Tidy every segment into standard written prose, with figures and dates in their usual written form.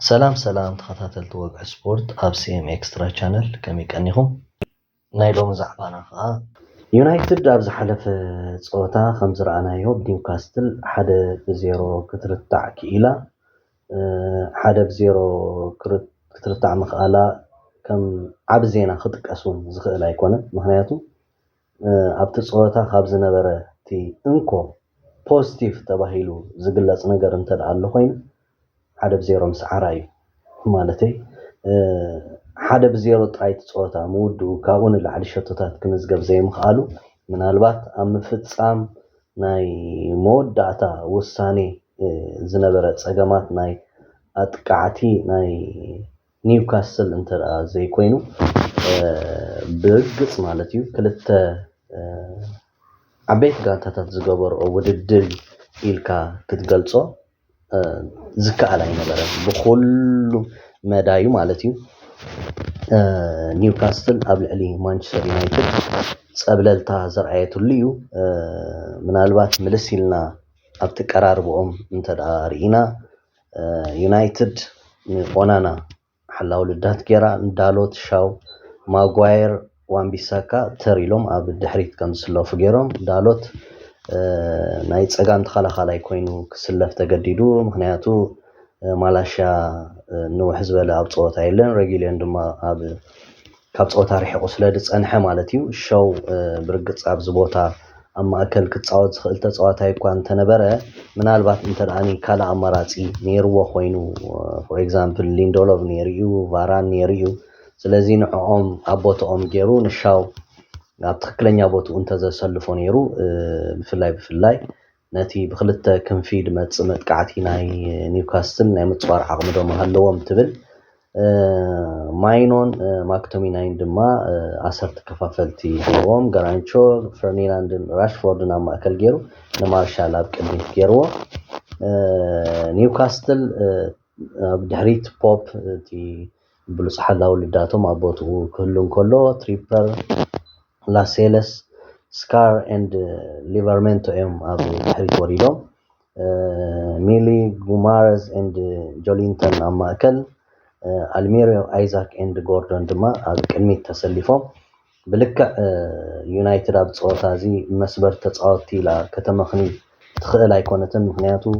سلام تخاتلت وقع سبورت اب سي ام اكسترا شانل كمي كنيهم نايلوم زعبانا يونايتد داب زحلف صوتا خمس رانايو بنيوكاستل حدا بزيرو كترتع كيلا حدا بزيرو كترتع مخالا كم عبزينا خطك اسون زخيل ايكونه مخنياتو ابت صوتا خابز نبره تي انكو بوزيتيف تباهيلو زغلص نجر انت دالو خوين حدا بزيرو مسعراي مالتي حدا بزيرو طايت صوتا مودو كاون العلي شتوتات كنزغب زي مخالو منالبات ام فصام ناي موداتا وساني زنبره صغمات ناي اتقعتي ناي نيوكاسل انت زي كوينو بغص مالتي كلته عبيت غانتات زغبر او وددل إلكا كتغلصو زكا على نبره بكل مدايو مالتي نيوكاسل قبل علي مانشستر يونايتد صبللتا زرعيتليو منالبات ملسيلنا ابتقراربهم انت دارينا يونايتد قونانا حلاو لدات كيرا دالوت شاو ماغواير وانبيساكا تريلوم اب دحريت كم سلوف غيروم دالوت ناي صغان تخلاخلاي كوينو كسلف تجديدو مخنياتو مالاشا نو حزب له اب صوت ايلن ريجيلين دما اب كاب صوت ريحو سلاد صنحه مالتيو شو برغص اب زبوتا اما اكل كصاوت خلت تصوات ايكوان تنبره منالبات انت اني كالا امراصي نيرو خوينو فور اكزامبل ليندولوف نيريو فاران نيريو ስለዚህ ንዕኦም አቦቶም ገይሩ ንሻው ናብ ትክክለኛ ቦታው እንተዘሰልፎ ነይሩ ብፍላይ ነቲ ብክልተ ክንፊድ መጥቃዕቲ ናይ ኒውካስትል ናይ ምጽዋር ዓቅምዶም ሃለዎም ትብል ማይኖን ማክቶሚናይን ድማ አሰርተ ከፋፈልቲ ሆም ጋራንቾ ፈርዲናንድን ራሽፎርድን ማእከል ገይሩ ንማርሻል ኣብ ቅድሚት ገይርዎ ኒውካስትል ድሕሪት ፖፕ እቲ بلوس حلاو لداتهم ابوتو كلهم كله تريبر لاسيلس سكار اند ليفرمنتو ام ابو تحريت وريدهم ميلي غومارز اند جولينتون اماكل الميريو ايزاك اند غوردون دما اب قميت تسلفهم بلكع يونايتد اب صوتازي مسبر تصاوتي لا كتمخني تخيل ايكونتن مخنياتو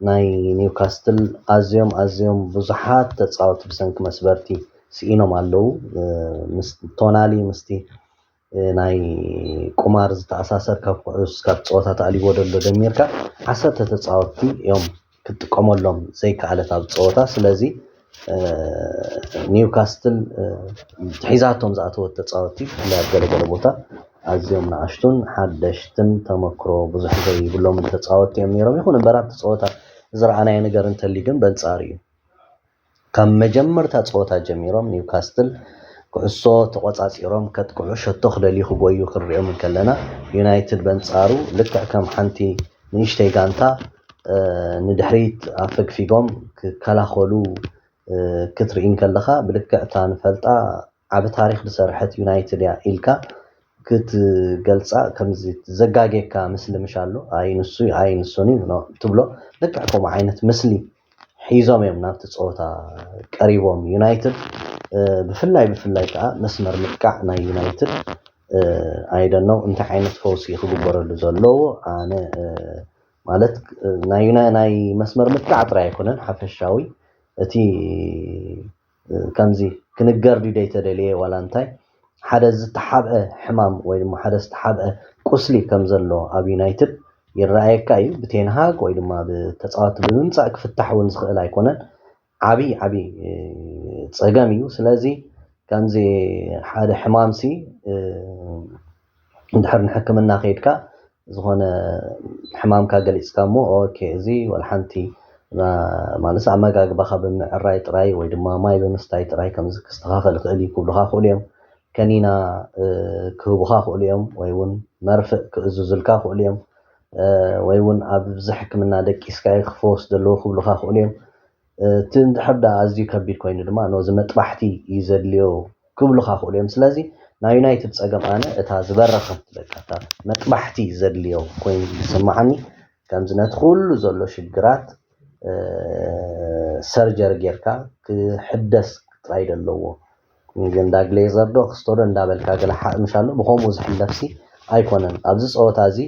ناي نيوكاسل ازيوم بزحات تصاوت بسنك مسبرتي سينوم አለው ቶናሊ ምስቲ ናይ ቁማር ዝተኣሳሰር ካብ ኩዕስ ካብ ጾታ ታሊ ወደሎ ደሚርካ 10 ተጻወቲ ዮም ክትቆመሎም ዘይካለት ኣብ ጾታ ስለዚ ኒውካስትል ሒዛቶም ዝኣተወት ተጻወቲ ለገለገለ ቦታ ኣዝዮም ናሽቱን ሓደሽትን ተመክሮ ብዙሕ ዘይብሎም ተጻወቲ እዮም ነይሮም ይኹን በራት ጾታ زرعنا ነገር እንተሊግን በንጻሪዩ ከም መጀመርታ ጾታ ጀሚሮም ኒውካስትል ኩዕሶ ተቆጻጺሮም ከጥቅዑ ሸቶ ክደሊ ክጎዩ ክርኦም ከለና ዩናይትድ በንጻሩ ልክዕ ከም ሓንቲ ንሽተይ ጋንታ ንድሕሪት ኣፈግፊጎም ከላኸሉ ክትርኢን ከለኻ ብልክዕ ታንፈልጣ ዓብ ታሪኽ ዝሰርሐት ዩናይትድ ያ ኢልካ ክትገልጻ ከምዚ ዘጋጌካ ምስሊ ምሻሎ አይንሱኒ ነው ትብሎ ልክዕ ከም ዓይነት ምስሊ ሒዞም እዮም ናብቲ ጾታ ቀሪቦም ዩናይትድ ብፍላይ ከዓ መስመር ምጥቃዕ ናይ ዩናይትድ አይ ዶንት ኖ እንታይ ዓይነት ፈውሲ ክግበረሉ ዘለዎ ኣነ ማለት ናይ መስመር ምጥቃዕ ጥራይ ኣይኮነን ሓፈሻዊ እቲ ከምዚ ክንገር ዲደይተደልየ ዋላ እንታይ ሓደ ዝተሓበ ሕማም ወይ ድማ ሓደ ዝተሓበ ቁስሊ ከም ዘሎ ኣብ ዩናይትድ ይራኣየካ እዩ ብቴንሃግ ወይ ድማ ብተጻዋት ብምምጻእ ክፍታሕውን ዝኽእል ኣይኮነን ዓቢ ጸገም እዩ ስለዚ ከምዚ ሓደ ሕማምሲ እንድሕር ንሕክምና ከይድካ ዝኾነ ሕማምካ ገሊጽካሞ ኦኬ እዚ ወላ ሓንቲ ማለት ኣመጋግባኻ ብምዕራይ ጥራይ ወይ ድማ ማይ ብምስታይ ጥራይ ከምዚ ክስተኻኸል ክእል ይክብሉኻ ክእሉ እዮም ከኒና ክህቡኻ ክእሉ እዮም ወይ እውን መርፍእ ክእዝዙልካ ክእሉ እዮም ወይ እውን ኣብ ዝሕክምና ደቂስካ ክፈውስ ዘለዎ ክብሉኻ ክእሉ እዮም ትንድሕርዳ ኣዝዩ ከቢድ ኮይኑ ድማ ኖ ዝመጥባሕቲ ይዘድልዮ ክብሉኻ ክእሉ እዮም ስለዚ ናይ ዩናይትድ ጸገም ኣነ እታ ዝበረኸት በቃታ መጥባሕቲ ዘድልዮ ኮይኑ ይስማዓኒ ከምዚ ነት ኩሉ ዘሎ ሽግራት سيرجر جيركا كحدث ترايد اللو ግን ዳግሌዘር ዶ ክስቶዶ እንዳበልካ ገለ ሓ ምሻሎ ብኸምኡ ዝሕለፍሲ ኣይኮነን ኣብዚ ጾወታ እዚ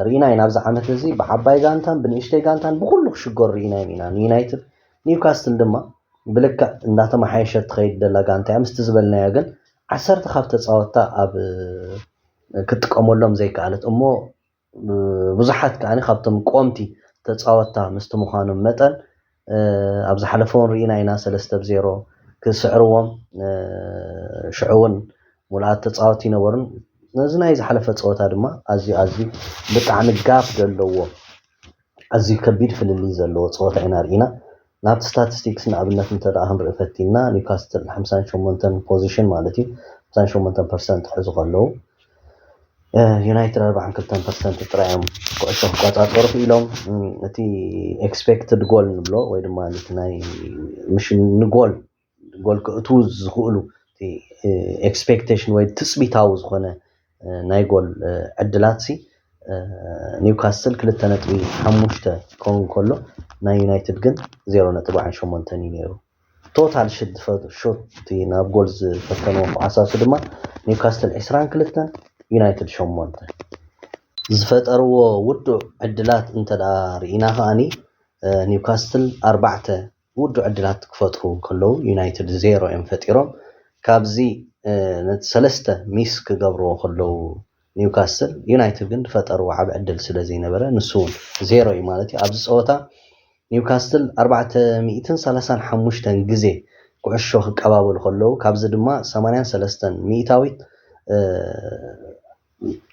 ሪና ናብዛ ዓመት እዚ ብዓባይ ጋንታን ብንእሽተይ ጋንታን ብኩሉ ክሽጎር ሪና ኢና ዩናይትድ ኒውካስትል ድማ ብልካ እንዳተማሓየሸት ትኸይድ ደላ ጋንታ ምስቲ ዝበልናዮ ግን 10 ካብተ ጻወታ ኣብ ክትቀመሎም ዘይከኣለት እሞ ብዙሓት ከኣኒ ካብቶም ቆምቲ ተጻወታ ምስቲ ምዃኖም መጠን ኣብዚ ሓለፎን ሪና ኢና 3-0 كسعروهم شعون مولات تصاوتي نورن نزناي زحلفه صوتا دما ازي بطعم غاف دلو ازي كبير في اللي زلو صوتا ينارينا نابت ستاتستيكس نابنت انت راهم رفتينا نيوكاسل 58 بوزيشن مالتي 58% حزق له يونايتد 42% ترايم كوشو قاطعور فيلم نتي اكسبكتد جول نبلو وي دما نتناي مش نجول جول كأتوز زخولو تي expectation ويد تسبيتاو زخونة ناي جول عدلاتسي نيوكاسل كل التنتوي حموشته كون كله ناي يونايتد جن 0.8 نيرو توتال شد شوت تي ناب جولز فكانوا أساسه دما نيوكاسل 20 كلتن يونايتد شمونت زفترو ودو عدلات انت دا ريناها اني نيوكاسل 4 ودو عدلات كفترو كله يونايتد 0 انفتيرو كابزي نتسلسته ميسك قبرو كله نيوكاسل يونايتد جن فترو عب عدل سلازي نبره نسون 0 مالتي ابز صوتا نيوكاسل 435 غزي كعشو قبابل كله كابز دما 83 ميتاويت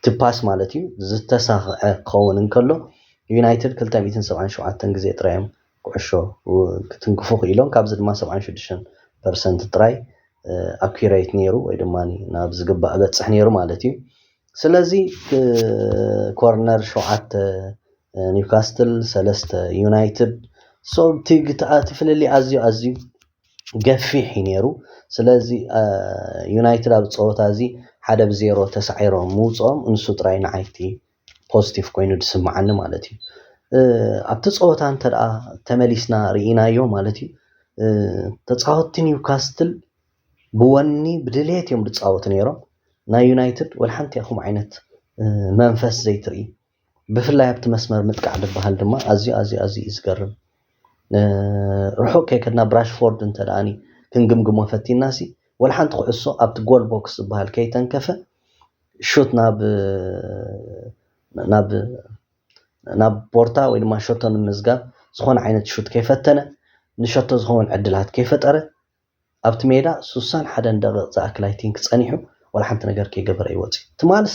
تباس مالتي زتساخ قون كله يونايتد 277 غزي ترايم كعشو كتنكفوخ إلون كابز دما 76% تراي accurate نيرو ወይ ድማኒ ናብ ዝግባእ በጽሕ ነይሩ ማለት እዩ ስለዚ ኮርነር 7 ኒውካስትል 3 ዩናይትድ ሶ ትግታት ፍለሊ ኣዝዩ ገፊሕ ነይሩ ስለዚ ዩናይትድ ኣብ ጾወታ እዚ 1-0 ተሳዒሮም ምውጾም እንሱ ጥራይ ንዓይቲ ፖዚቲቭ ኮይኑ ድስማዓኒ ማለት እዩ ኣብቲ ጾወታ እንተዳ ተመሊስና ርኢናዮ ማለት እዩ ተጻወቲ ኒውካስትል بواني بدليت يوم بتصاوت نيرو نا يونايتد والحنت ياخم عينت منفس زي تري بفلاي بت مسمر متقعد بهال دما ازي يزقرب روحو كيكنا براشفورد انت داني كنقمقم وفتي الناسي والحنت قعصو ابت جول بوكس بهال كي تنكفى شوت ناب بورتا وين ما شوتن مزقاب زخون عينت شوت كيفتنا نشوت زخون عدلات كيفتره ኣብቲ ሜዳ 61 ደቂቃ ዝኣክላይቲንግ ጸኒሑ ወላ ሓንቲ ነገር ከይገበረ ይወጽ ተማል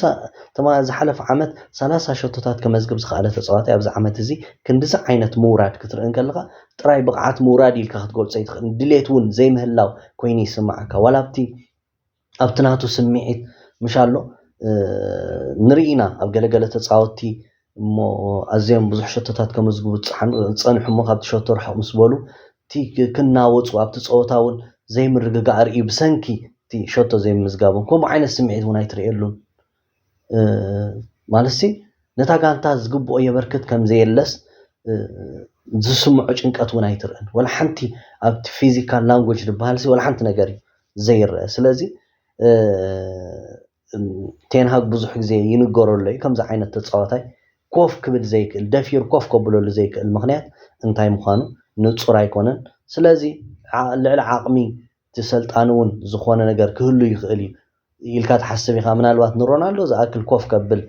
ዝሓለፈ ዓመት 30 ሾቶታት ከመዝግብ ዝኽኣለ ተጻዋታይ ኣብዚ ዓመት እዚ ክንዲዚ ዓይነት ምውራድ ክትርእን ከለኻ ጥራይ ብቕዓት ምውራድ ኢልካ ክትገልጾ ይትኽእል ድሌት እውን ዘይምህላው ኮይኑ ይስማዓካ ወላ ኣብቲ ናቱ ስምዒት ምሻሎ ንርኢና ኣብ ገለገለ ተጻወቲ እሞ ኣዝዮም ብዙሕ ሾቶታት ከመዝግቡ ጸኒሑ እሞ ካብቲ ሾቶ ርሕቕ ምስ በሉ እቲ ክናወፁ ኣብቲ ጸወታ እውን زي مرقا ارئي بسنكي تي شوتو زي مزغابون كوم عين السمعيت هنا يتريلون مالسي نتا غانتا زغبو يبركت كم زي اللس زسمعو ጭንቀት هنا يترن ولا حنتي ابت فيزيكال لانجويج دبالسي ولا حنت نغري زي الرأي سلازي تنهاج بزح غزي ينغورلي كم زي عينت تصاوتاي كوف كبد زيك الدفير كوف كبلول زيك المخنيات انتاي مخانو نصور ايكونن سلازي لعل عقمي تسلطانون زخونه ነገር كهلو يخيل يلካ تحسب يخا ምናልባት ንሮናልዶ ዝኣክል ኮፍ ከብል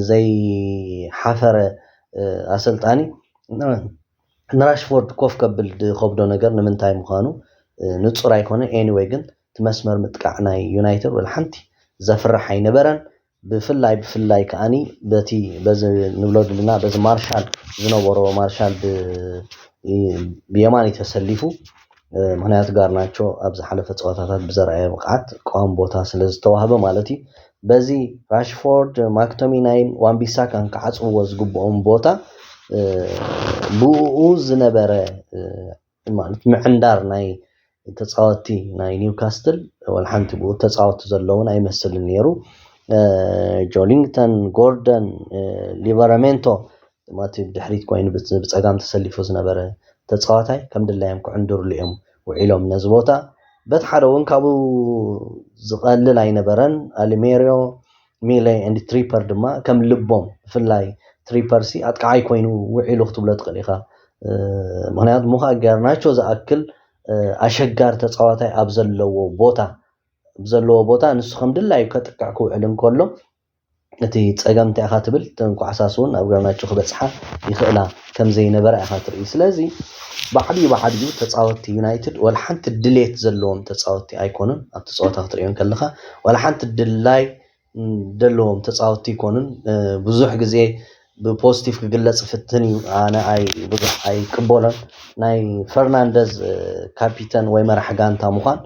زي حفره አሰልጣኒ ንራሽፎርድ ኮፍ ከብል ድኸብዶ ነገር ንምንታይ ምዃኑ ንጹር ኣይኮነ ኤኒዌይ ግን ትመስመር ምጥቃዕ ናይ ዩናይትድ ወላ ሓንቲ ዘፍርሕ ኣይነበረን ብፍላይ ከኣኒ በቲ በዚ ንብሎ ድልና በዚ ማርሻል ዝነበሮ ማርሻል ብየማን ተሰሊፉ ምክንያት ጋር ናቸው ኣብዚ ሓለፈ ጸዋታታት ብዘርአየ ብቃት ቋም ቦታ ስለዝተዋህበ ማለት እዩ በዚ ራሽፎርድ ማክቶሚናይን ዋንቢሳካን ከዓጽዎ ዝግብኦም ቦታ ብኡ ዝነበረ ማለት ምዕንዳር ናይ ተጻወቲ ናይ ኒውካስትል ወል ሓንቲ ብኡ ተጻወቱ ዘለውን ኣይመስልን ነይሩ ጆሊንግተን ጎርደን ሊቨራሜንቶ ማለት ድሕሪት ኮይኑ ብጸጋም ተሰሊፉ ዝነበረ ተጻዋታይ ከም ድላዮም ክዕንድሩ ልዮም ውዒሎም ነዚ ቦታ በቲ ሓደ እውን ካብኡ ዝቐልል ኣይነበረን ኣሊሜሪዮ ሚሌ ኤንድ ትሪፐር ድማ ከም ልቦም ብፍላይ ትሪፐርሲ ኣጥቃዓይ ኮይኑ ውዒሉ ክትብሎ ትኽእል ኢኻ ምክንያቱ ሙኻ ገርናቾ ዝኣክል ኣሸጋር ተጻዋታይ ኣብ ዘለዎ ቦታ ንሱ ከም ድላዩ ከጥቃዕ ክውዕል እንከሎ እቲ ፀገምቲ ኢኻ ትብል ተንኳዕሳስ እውን ኣብ ገርናቾ ክበፅሓ ይኽእላ ከም ዘይነበረ ኢኻ ትርኢ ስለዚ بعدي تتصاوت يونايتد ولا حنت الدليت زلهم تتصاوت أيكونن أتصاوت أخطرين كلها ولا حنت الدلاي دلهم تتصاوت يكونن بزوح جزء ببوزيتيف كجلس في التاني أنا بزوح كبولا ناي فرنانديز كابيتان ويمر حجان تاموخان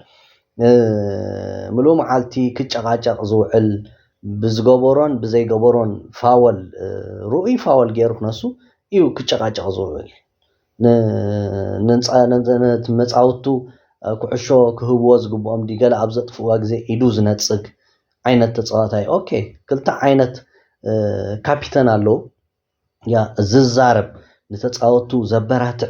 ملوم عالتي كتشغاجق زوعل بزجبرون بزي جبرون فاول رؤي فاول جيرو نسو يو كتشغاجق زوعل نمصاوتو كعشو كهبو زغبوم ديغل اب زطفوا غزي ايدو زنصق عينت تصاوتاي اوكي كلتا عينت كابيتان አለው ያ ዝዛረብ ንተጻወቱ ዘበራት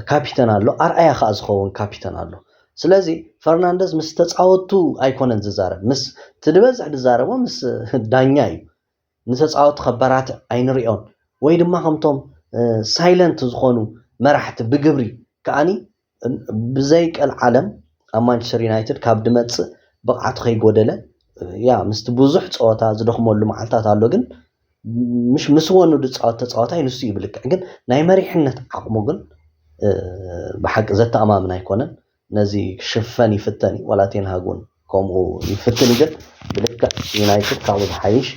ካፒታን አለው አርአያ ካዝኸውን ካፒታን አለው ስለዚ ፈርናንዴዝ ምስ ተጻወቱ ኣይኮነን ዝዛረብ ምስ ትድበዝሕ ዝዛረቦ ምስ ዳኛ እዩ ንተጻወቱ ከበራት ኣይንሪኦን ወይ ድማ ከምቶም ሳይለንት ዝኾኑ መራሕቲ ብግብሪ ከኣኒ ብዘይቀል ዓለም ኣብ ማንቸስተር ዩናይትድ ካብ ድመጽእ ብቕዓቱ ከይጎደለ ያ ምስቲ ብዙሕ ጸወታ ዝደኽመሉ መዓልታት ኣሎ ግን مش مسوون تتصاوتاي نسو يبلك ግን ናይ መሪሕነት ዓቕሙ ግን بحق ዘተኣማምን ኣይኮነን ነዚ ክሽፈን ይፍተን ወላቴን ሃጉን ከምኡ ይፍተን ግን ብልክ ዩናይትድ ካብኡ ዝሓይሽ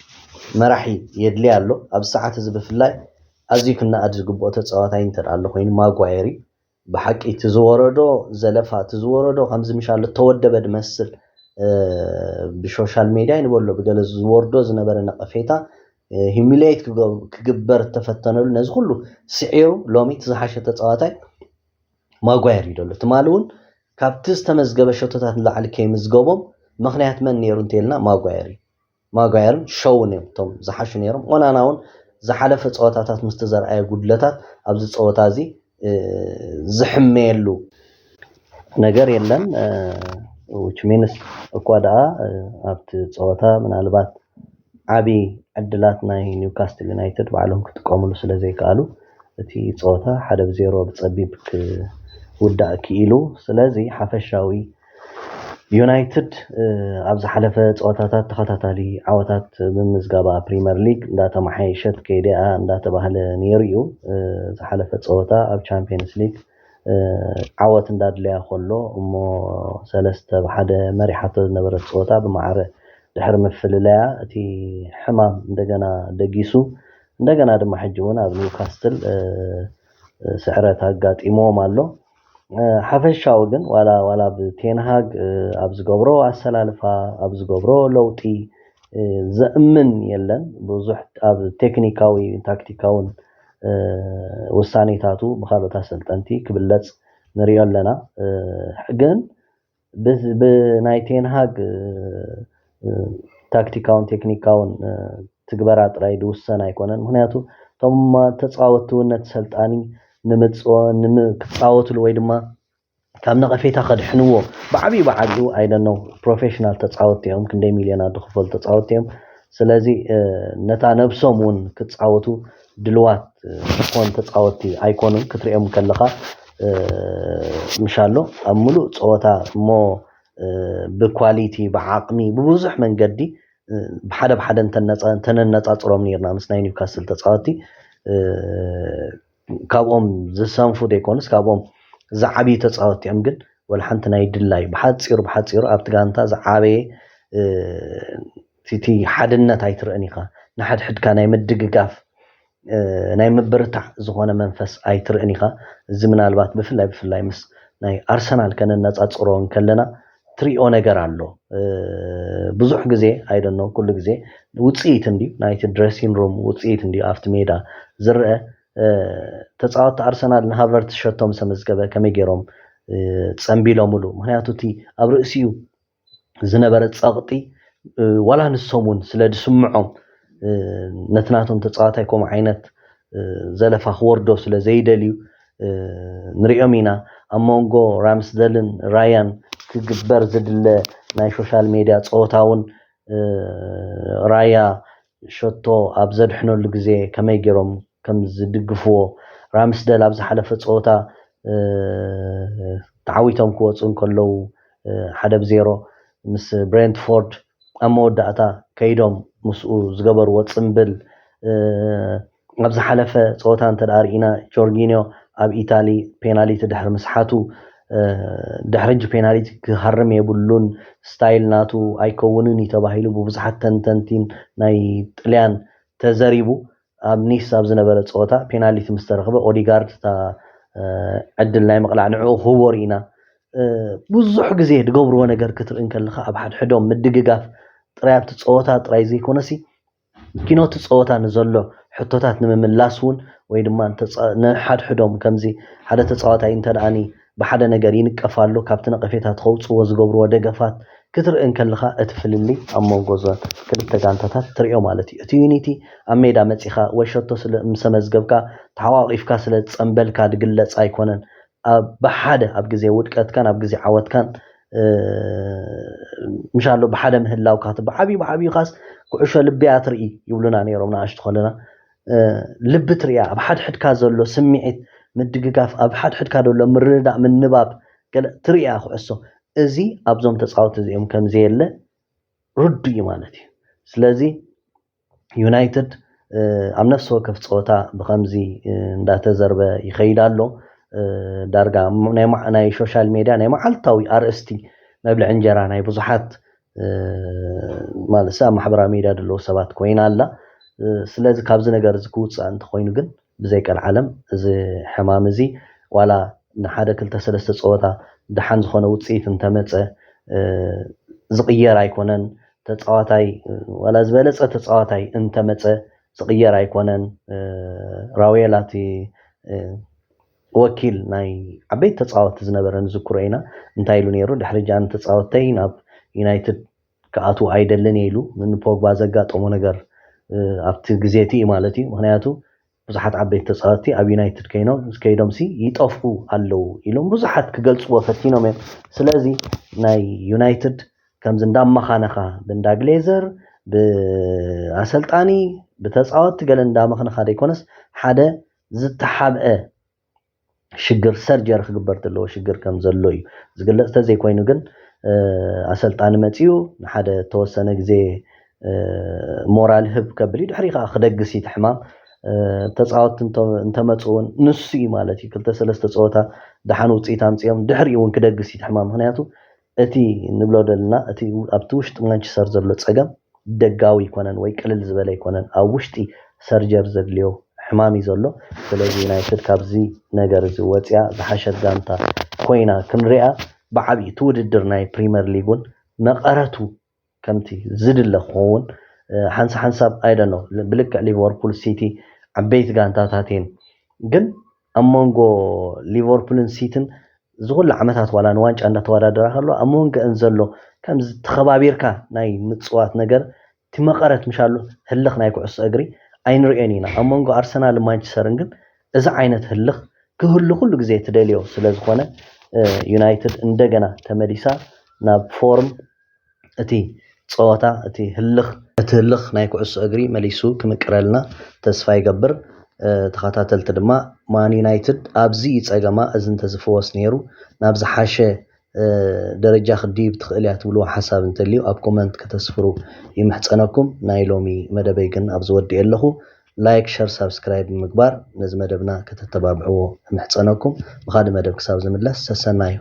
መራሒ የድሊ ኣሎ ኣብ ሰዓት እዚ ብፍላይ ኣዝዩ ክናኣድ ዝግብኦ ተጻዋታይ እንተዳሎ ኮይኑ ማጓየሪ بحق ትዝወረዶ ዘለፋ ትዝወረዶ ከምዚ ምሻለ ተወደበ ድመስል ብሶሻል ሚዲያ ይንበሎ ብገለ ዝወርዶ ዝነበረ ነቀፌታ هيميليت كجبر تفتنوا الناس كله سعيرو لومي تزحش تتصاوتاي ماغواير يدلو تمالون كابتس تمزغبه شوتات لعل كي مزغبهم مخنيات من نيرون تيلنا ماغواير شو نيم توم زحش نيرم وانا ناون زحلف تصاوتات مستزرعي غدلتات ابز تصاوتازي زحميلو ነገር የለን which means እኳዳ ኣብት ጸወታ ምናልባት ዓቢ ዕድላት ናይ ኒውካስትል ዩናይትድ ባዕሎም ክትቆምሉ ስለዘይካሉ እቲ ጸወታ 1-0 ብጸቢብ ክውዳእ ክኢሉ ስለዚ ሓፈሻዊ ዩናይትድ ኣብ ዝሓለፈ ጸወታታት ተኸታታሊ ዓወታት ብምዝጋባ ፕሪሚየር ሊግ እንዳተማሓየሸት ከይዲኣ እንዳተባሃለ ነይሩ ዝሓለፈ ጸወታ ኣብ ቻምፒየንስ ሊግ ዓወት እንዳድለያ ከሎ እሞ 3-1 መሪሓቶ ዝነበረ ጸወታ ብማዕረ ድሕር ምፍልለያ እቲ ሕማም እንደገና ደጊሱ እንደገና ድማ ሕጂውን ኣብ ኒውካስትል ስዕረት አጋጢሞም ኣሎ ሓፈሻው ግን ዋላ ብቴንሃግ ኣብ ዝገብሮ ኣሰላልፋ ኣብ ዝገብሮ ለውጢ ዘእምን የለን ብዙሕ ኣብ ቴክኒካዊ ታክቲካውን ውሳኔታቱ በኻሎት አሰልጠንቲ ክብለጽ ንሪኦ ኣለና ግን ብናይ ቴንሃግ ታክቲካውን ቴክኒካውን ትግበራ ጥራይ ድውሰን ኣይኮነን ምክንያቱ ቶም ተጻወቱነት ሰልጣኒ ንምክጻወትሉ ወይ ድማ ካብ ነቐፌታ ከድሕንዎ ብዓቢ I don't know ፕሮፌሽናል ተጻወትዮም ክንደይ ሚልዮናት ድኽፈል ተጻወትዮም ስለዚ ነታ ነብሶም እውን ክጻወቱ ድልዋት ኮን ተጻወቲ ኣይኮኑን ክትሪኦም ከለኻ ምሻሎ ኣብ ሙሉእ ጸወታ እሞ ብኳሊቲ ብዓቕሚ ብብዙሕ መንገዲ بحدا ተነጻጽሮም ነርና ምስ ናይ ኒውካስትል ተጻወቲ ካብኦም ዝሰንፉ ደይኮንስ ካብኦም ዝዓቢ ተጻወቲኦም ግን ወላ ሓንቲ ናይ ድላይ ብሓጺሩ ኣብቲ ጋንታ ዝዓበየ ቲቲ ሓድነት ኣይትርእን ኢኻ ንሓድሕድካ ናይ ምድግጋፍ ናይ ምብርታዕ ዝኾነ መንፈስ ኣይትርእን ኢኻ እዚ ምናልባት ብፍላይ ምስ ናይ ኣርሰናል ከነጻጽሮን ከለና ትሪኦ ነገር ኣሎ ብዙሕ ግዜ I don't know ኩሉ ግዜ ውጽኢት እንዲ ናይቲ ድሬሲንግ ሩም ውጽኢት እንዲ ኣፍቲ ሜዳ ዝርአ ተጻወተ ኣርሰናል ንሃቨርት ሸቶም ሰመዝገበ ከመገሮም ጸምቢሎሙሉ ምክንያቱ እቲ ኣብ ርእሲኡ ዝነበረ ጸቕጢ ወላ ንሶሙን ስለድስምዖም ነትናቶም ተጻዋታይ ኮም ዓይነት ዘለፋ ወርዶ ስለዘይደልዩ نريهم إنا أمونغو رامسدلن رايان كجبر زدل ناي سوشيال ميديا صوتاون رايا شتو أبزد حنو لجزء كم يجرم كم زدقفو رامسدل أبز حلف صوتا تعويتهم كوتسون كلو حدا بزيرو مس برينتفورد أمود داتا كيدوم مسؤول زجبر واتسمبل أبز حلف صوتا تدارينا جورجينيو أب إيطالي بيناليتي دحر مسحاتو دحرج بيناليتي كهرم يبلون ستايل ناتو أيكونني تباهيلو ببزحات تنتين ناي طليان تزريبو أب نيس أب زنبرة صوتا بيناليتي مسترخبة أوديغارد تا عدل ناي مقلع نعو هورينا بوزح غزي دغبرو ነገር ክትር እንከልኻ ኣብ ሓደ ሕዶም ምድግጋፍ ጥራይ تصوتا ጥራይ ዘይኮነሲ ኪኖ تصوታ ንዘሎ ሕቶታት ንምምላስውን ወይ ድማ ንሓድ ሕዶም ከምዚ ሓደ ተጻዋታይ እንተዳኒ بحدا ነገር ይንቀፋሉ ካብቲ ነቀፌታት ኸውጽዎ ዝገብርዎ ደገፋት ክትር እንከልኻ እትፍልሊ ኣመንጎዞ ክልተ ጋንታታት ትሪኦ ማለት እዩ እቲ ዩኒቲ ኣብ ሜዳ መጺኻ ወሸቶ ስለ ምሰመዝገብካ ተሓዋቂፍካ ስለ ጸምበልካ ድግለጽ ኣይኮነን بحدا ኣብ ግዜ ውድቀትካን ኣብ ግዜ ዓወትካን ምሻሎ بحدا ምህላውካ ብዓቢ ኻስ ኩዕሾ ልብያ ትርኢ ይብሉና ነይሮም ናኣሽቱ ኾለና ልብ ትሪያ ኣብ ሓድ ሕድካ ዘሎ ስምዒት ምድግጋፍ ኣብ ሓድ ሕድካ ዘሎ ምርዳእ ምንባብ ገለ ትሪያ ኩዕሶ እዚ ኣብዞም ተጻወት እዚኦም ከም ዘየለ ርዱ እዩ ማለት እዩ ስለዚ ዩናይትድ ኣብ ነፍስ ወከፍ ጸወታ ብኸምዚ እንዳተዘርበ ይኸይድ ኣሎ ዳርጋ ናይ ሶሻል ሚዲያ ናይ መዓልታዊ ኣርእስቲ መብልዕ እንጀራ ናይ ብዙሓት ማለት ሰብ ማሕበራዊ ሚዲያ ደለው ሰባት ኮይና ኣላ ስለዚ ካብዚ ነገር ዝክውፅእ እንተ ኮይኑ ግን ብዘይቀል ዓለም እዚ ሕማም እዚ ዋላ ንሓደ ክልተ ሰለስተ ጸወታ ድሓን ዝኾነ ውፅኢት እንተመፀ ዝቕየር ኣይኮነን ተጻዋታይ ዋላ ዝበለፀ ተጻዋታይ እንተመፀ ዝቕየር ኣይኮነን ራዌላቲ ወኪል ናይ ዓበይቲ ተጻወት ዝነበረ ንዝክሮ ኢና እንታይ ኢሉ ነይሩ ድሕሪ ጃን ተጻወተይ ናብ ዩናይትድ ከኣቱ ኣይደልን ኢሉ ምን ፖግባ ዘጋጠሞ ነገር ኣብቲ ግዜቲ ማለት እዩ ምክንያቱ ብዙሓት ዓበይቲ ተጻወትቲ ኣብ ዩናይትድ ከይዶም ሲ ይጠፍኡ ኣለው ኢሎም ብዙሓት ክገልጽዎ ፈቲኖም እዮም ስለዚ ናይ ዩናይትድ ከምዚ እንዳመኻነኻ ብእንዳግሌዘር ብኣሰልጣኒ ብተጻወትቲ ገለ እንዳመኽነኻ ደይኮነስ ሓደ ዝተሓብአ ሽግር ሰርጀር ክግበር ዘለዎ ሽግር ከም ዘሎ እዩ ዝግለጽ ተዘይኮይኑ ግን ኣሰልጣኒ መጺኡ ንሓደ ተወሰነ ግዜ ሞራል ህብ ከብል ድሕሪኻ ክደግስ ይትሕማም ተጻወት እንተመጽውን ንሱ ማለት እዩ ክልተ ሰለስተ ጸወታ ድሓን ውጽኢት ኣምጽኦም ድሕሪ እውን ክደግስ ይትሕማም ምክንያቱ እቲ ንብሎ ደልና እቲ ኣብቲ ውሽጢ ማንቸስተር ዘሎ ጸገም ደጋዊ ይኮነን ወይ ቅልል ዝበለ ይኮነን ኣብ ውሽጢ ሰርጀር ዘድልዮ ሕማም እዩ ዘሎ ስለዚ ዩናይትድ ካብዚ ነገር እዚ ወጽያ ዝሓሸት ጋንታ ኮይና ክንሪኣ ብዓብዪ ትውድድር ናይ ፕሪምየር ሊጉን መቐረቱ ከምቲ ዝድለ ክኸውን ሓንሳብ ኣይደኖ ብልክዕ ሊቨርፑል ሲቲ ዓበይቲ ጋንታታት እየን ግን ኣብ መንጎ ሊቨርፑልን ሲቲን ዝኩሉ ዓመታት ዋላ ንዋንጫ እንዳተወዳደራ ከሎ ኣብ መንጎአን ዘሎ ከምዚ ተኸባቢርካ ናይ ምጽዋት ነገር እቲ መቐረት ምሻሉ ህልኽ ናይ ኩዕሶ እግሪ ኣይንሪአን ኢና ኣብ መንጎ ኣርሰናል ማንቸስተርን ግን እዚ ዓይነት ህልኽ ክህሉ ኩሉ ግዜ ትደልዮ ስለ ዝኾነ ዩናይትድ እንደገና ተመሊሳ ናብ ፎርም እቲ ጸወታ እቲ ህልኽ ናይ ኩዕሶ እግሪ መሊሱ ክምቅረልና ተስፋ ይገብር ተኸታተልቲ ድማ ማን ዩናይትድ ኣብዚ ይጸገማ እዚ እንተዝፈወስ ነይሩ ናብ ዝሓሸ ደረጃ ክዲብ ትኽእል እያ ትብልዎ ሓሳብ እንተልዩ ኣብ ኮመንት ከተስፍሩ ይምሕፀነኩም ናይ ሎሚ መደበይ ግን ኣብ ዝወዲእ ኣለኹ ላይክ ሸር ሳብስክራይብ ምግባር ነዚ መደብና ከተተባብዕዎ ይምሕፀነኩም ብኻልእ መደብ ክሳብ ዝምለስ ሰሰና እዩ